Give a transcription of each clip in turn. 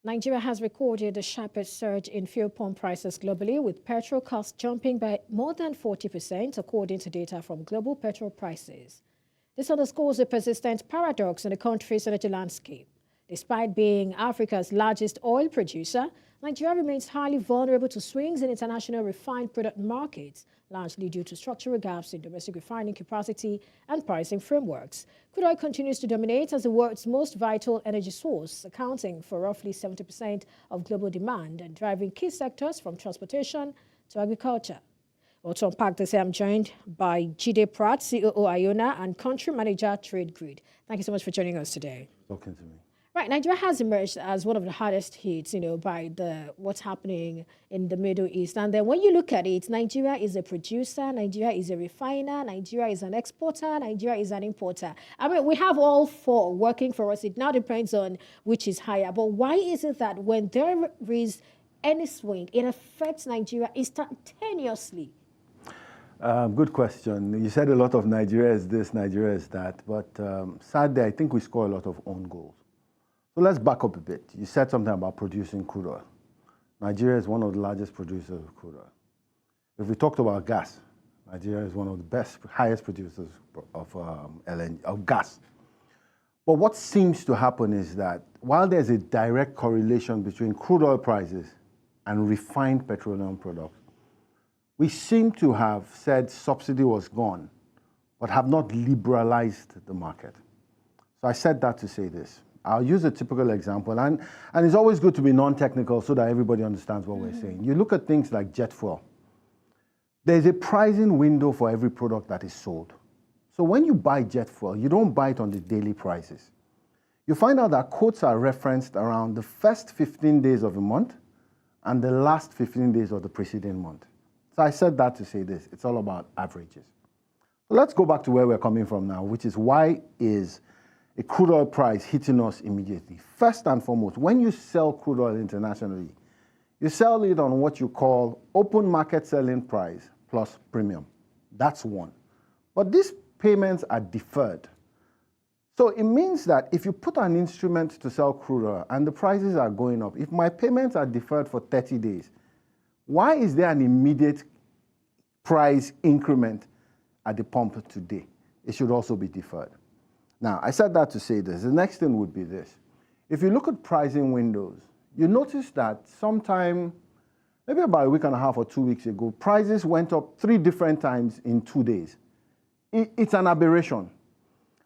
Nigeria has recorded the sharpest surge in fuel pump prices globally, with petrol costs jumping by more than 40%, according to data from global petrol prices. This underscores a persistent paradox in the country's energy landscape. Despite being Africa's largest oil producer, Nigeria remains highly vulnerable to swings in international refined product markets, largely due to structural gaps in domestic refining capacity and pricing frameworks. Crude oil continues to dominate as the world's most vital energy source, accounting for roughly 70% of global demand and driving key sectors from transportation to agriculture. Well, to unpack this, I'm joined by Jide Pratt, COO Iona and Country Manager Trade Grid. Thank you so much for joining us today. Talking to me. Right, Nigeria has emerged as one of the hardest hit, by what's happening in the Middle East. And then when you look at it, Nigeria is a producer, Nigeria is a refiner, Nigeria is an exporter, Nigeria is an importer. I mean, we have all four working for us. It now depends on which is higher. But why is it that when there is any swing, it affects Nigeria instantaneously? Good question. You said a lot of Nigeria is this, Nigeria is that. But sadly, I think we score a lot of own goals. So let's back up a bit. You said something about producing crude oil. Nigeria is one of the largest producers of crude oil. If we talked about gas, Nigeria is one of the highest producers of LNG, of gas. But what seems to happen is that while there's a direct correlation between crude oil prices and refined petroleum products, we seem to have said subsidy was gone, but have not liberalized the market. So I said that to say this. I'll use a typical example, and it's always good to be non-technical so that everybody understands what we're saying. You look at things like jet fuel. There's a pricing window for every product that is sold. So when you buy jet fuel, you don't buy it on the daily prices. You find out that quotes are referenced around the first 15 days of a month and the last 15 days of the preceding month. So I said that to say this. It's all about averages. So let's go back to where we're coming from now, which is why is a crude oil price hitting us immediately. First and foremost, when you sell crude oil internationally, you sell it on what you call open market selling price plus premium. That's one. But these payments are deferred. So it means that if you put an instrument to sell crude oil and the prices are going up, if my payments are deferred for 30 days, why is there an immediate price increment at the pump today? It should also be deferred. Now, I said that to say this. The next thing would be this. If you look at pricing windows, you notice that sometime, maybe about a week and a half or 2 weeks ago, prices went up 3 different times in 2 days. It's an aberration.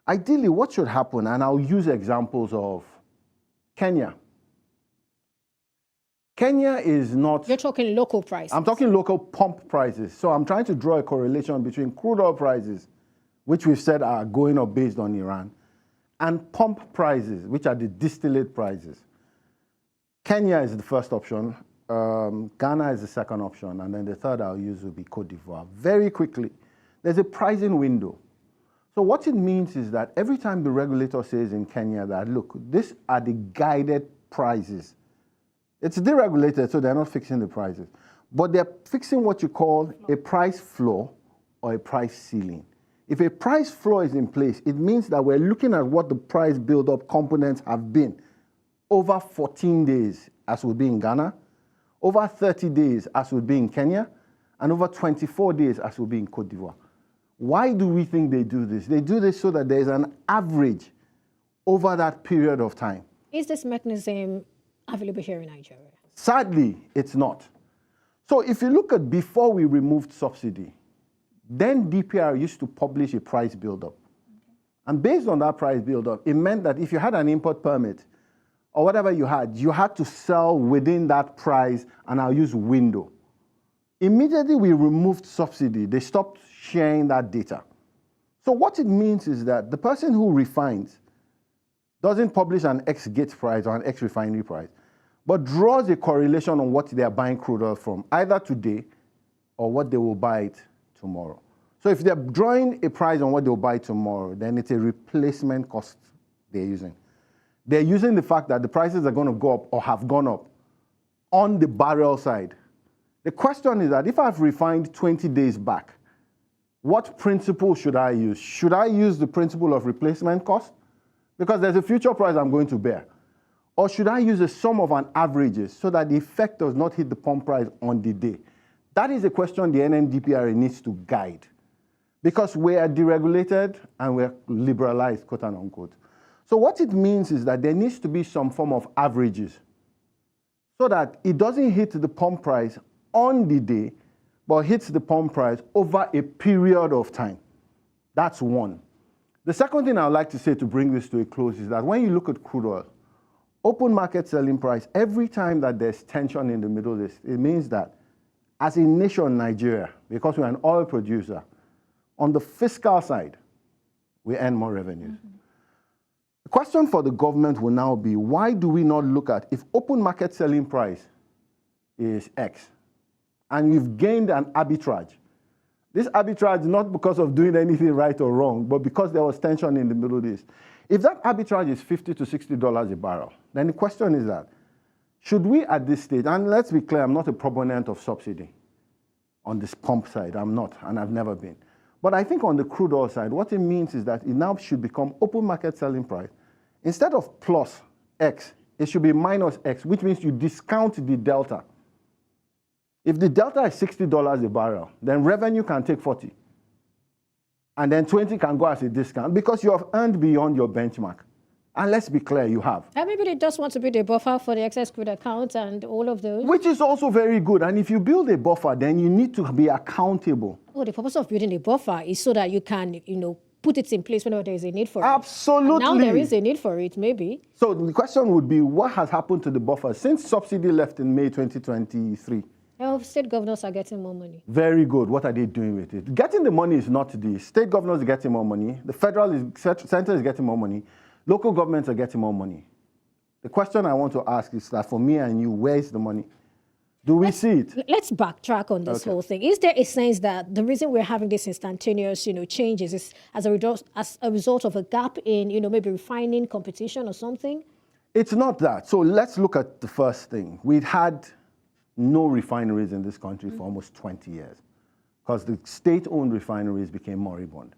Ideally, what should happen, and I'll use examples of Kenya. Kenya is not... You're talking local prices. I'm talking local pump prices. So I'm trying to draw a correlation between crude oil prices, which we've said are going up based on Iran, and pump prices, which are the distillate prices. Kenya is the first option, Ghana is the second option, and then the third I'll use will be Cote d'Ivoire. Very quickly, there's a pricing window. So what it means is that every time the regulator says in Kenya that, look, these are the guided prices. It's deregulated, so they're not fixing the prices. But they're fixing what you call a price floor or a price ceiling. If a price floor is in place, it means that we're looking at what the price build-up components have been over 14 days, as would be in Ghana, over 30 days, as would be in Kenya, and over 24 days, as would be in Cote d'Ivoire. Why do we think they do this? They do this so that there's an average over that period of time. Is this mechanism available here in Nigeria? Sadly, it's not. So if you look at before we removed subsidy, then DPR used to publish a price build-up. And based on that price build-up, it meant that if you had an import permit or whatever you had to sell within that price, and I'll use window. Immediately we removed subsidy, they stopped sharing that data. So what it means is that the person who refines doesn't publish an ex-gate price or an ex-refinery price, but draws a correlation on what they are buying crude oil from, either today or what they will buy it tomorrow. So if they're drawing a price on what they'll buy tomorrow, then it's a replacement cost they're using. They're using the fact that the prices are going to go up or have gone up on the barrel side. The question is that if I've refined 20 days back, what principle should I use? Should I use the principle of replacement cost? Because there's a future price I'm going to bear. Or should I use a sum of an averages so that the effect does not hit the pump price on the day? That is a question the NMDPRA needs to guide. Because we are deregulated and we're liberalized, quote unquote. So what it means is that there needs to be some form of averages so that it doesn't hit the pump price on the day, but hits the pump price over a period of time. That's one. The second thing I would like to say to bring this to a close is that when you look at crude oil, open market selling price, every time that there's tension in the Middle East, it means that as a nation, Nigeria, because we're an oil producer, on the fiscal side, we earn more revenues. The question for the government will now be, why do we not look at if open market selling price is X, and you've gained an arbitrage? This arbitrage not because of doing anything right or wrong, but because there was tension in the Middle East. If that arbitrage is $50 to $60 a barrel, then the question is that, should we at this stage, and let's be clear, I'm not a proponent of subsidy on this pump side, I'm not, and I've never been. But I think on the crude oil side, what it means is that it now should become open market selling price. Instead of plus X, it should be minus X, which means you discount the delta. If the delta is $60 a barrel, then revenue can take 40. And then 20 can go as a discount because you have earned beyond your benchmark. And let's be clear, you have. And maybe they just want to build a buffer for the excess crude account and all of those. Which is also very good. And if you build a buffer, then you need to be accountable. Oh, the purpose of building a buffer is so that you can, put it in place whenever there is a need for it. Absolutely. And now there is a need for it, maybe. So the question would be, what has happened to the buffer since subsidy left in May 2023? Well, state governors are getting more money. Very good. What are they doing with it? Getting the money is not the state governors are getting more money. The center is getting more money. Local governments are getting more money. The question I want to ask is that for me and you, where is the money? Do we see it? Let's backtrack on this whole thing. Is there a sense that the reason we're having this instantaneous, changes is as a result of a gap in, maybe refining competition or something? It's not that. So let's look at the first thing. We'd had no refineries in this country for almost 20 years because the state-owned refineries became moribund.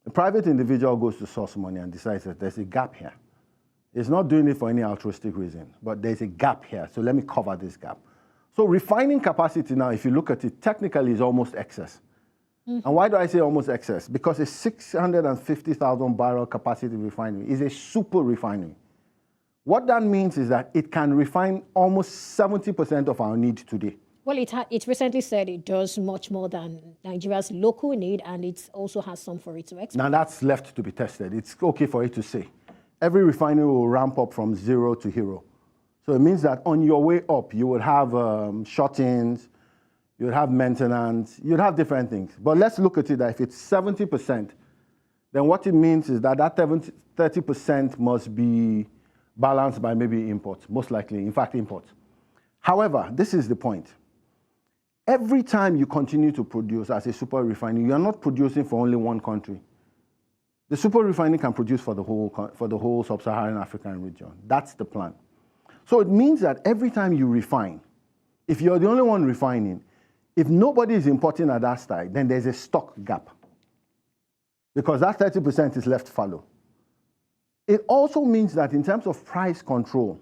A private individual goes to source money and decides that there's a gap here. It's not doing it for any altruistic reason, but there's a gap here, so let me cover this gap. So refining capacity now, if you look at it, technically is almost excess. And why do I say almost excess? Because a 650,000 barrel capacity refinery is a super refinery. What that means is that it can refine almost 70% of our need today. Well, it recently said it does much more than Nigeria's local need, and it also has some for it to export. Now that's left to be tested. It's okay for it to say. Every refinery will ramp up from 0 to hero. So it means that on your way up, you would have shut-ins, you would have maintenance, you'd have different things. But let's look at it that if it's 70%, then what it means is that 30% must be balanced by maybe imports, most likely, in fact, imports. However, this is the point. Every time you continue to produce as a super refinery, you are not producing for only one country. The super refinery can produce for the whole sub-Saharan African region. That's the plan. So it means that every time you refine, if you're the only one refining, if nobody is importing at that side, then there's a stock gap because that 30% is left fallow. It also means that in terms of price control,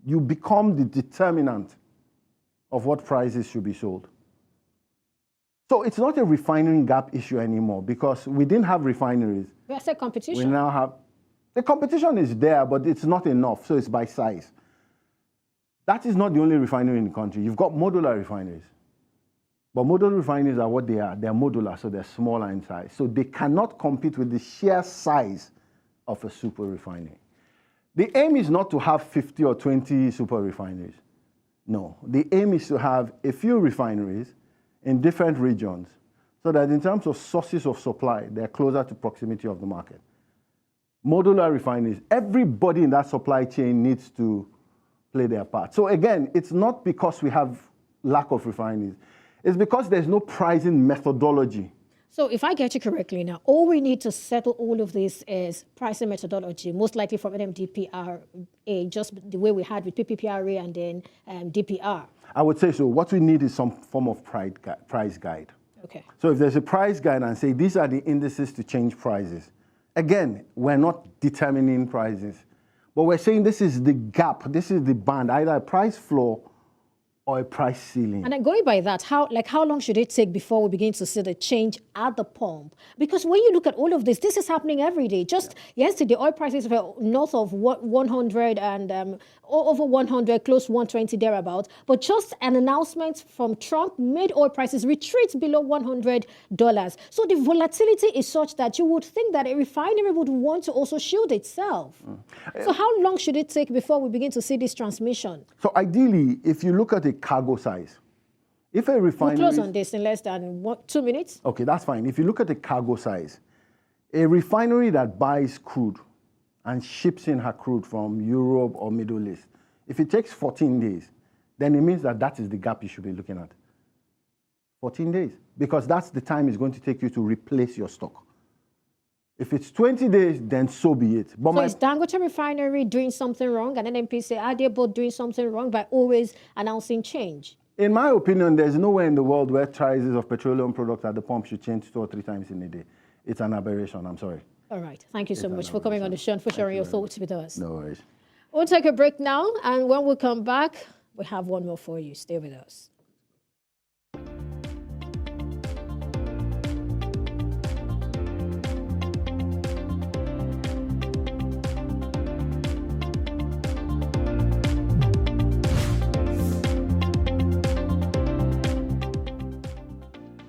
you become the determinant of what prices should be sold. So it's not a refining gap issue anymore because we didn't have refineries. We said competition. We now have, the competition is there, but it's not enough, so it's by size. That is not the only refinery in the country. You've got modular refineries. But modular refineries are what they are. They're modular, so they're smaller in size. So they cannot compete with the sheer size of a super refinery. The aim is not to have 50 or 20 super refineries. No, the aim is to have a few refineries in different regions so that in terms of sources of supply, they're closer to proximity of the market. Modular refineries, everybody in that supply chain needs to play their part. So again, it's not because we have lack of refineries. It's because there's no pricing methodology. So if I get you correctly now, all we need to settle all of this is pricing methodology, most likely from NMDPRA, just the way we had with PPPRA and then DPR. I would say so. What we need is some form of price guide. Okay. So if there's a price guide and say these are the indices to change prices, again, we're not determining prices, But we're saying this is the gap, this is the band, either a price floor or a price ceiling. And then going by that, how long should it take before we begin to see the change at the pump? Because when you look at all of this, this is happening every day. Just yesterday, oil prices were north of 100 and over 100, close to 120 thereabout. But just an announcement from Trump made oil prices retreat below $100. So the volatility is such that you would think that a refinery would want to also shield itself. So how long should it take before we begin to see this transmission? So ideally, if you look at a cargo size, if a refinery... We'll close on this in less than 2 minutes. Okay, that's fine. If you look at the cargo size, a refinery that buys crude and ships in her crude from Europe or Middle East, if it takes 14 days, then it means that that is the gap you should be looking at. 14 days. Because that's the time it's going to take you to replace your stock. If it's 20 days, then so be it. But so is Dangote Refinery doing something wrong? And NNPC, are they both doing something wrong by always announcing change? In my opinion, there's nowhere in the world where prices of petroleum products at the pump should change 2 or 3 times in a day. It's an aberration, I'm sorry. All right. Thank you so much for coming on the show and for sharing your thoughts with us. No worries. We'll take a break now, and when we come back, we have one more for you. Stay with us.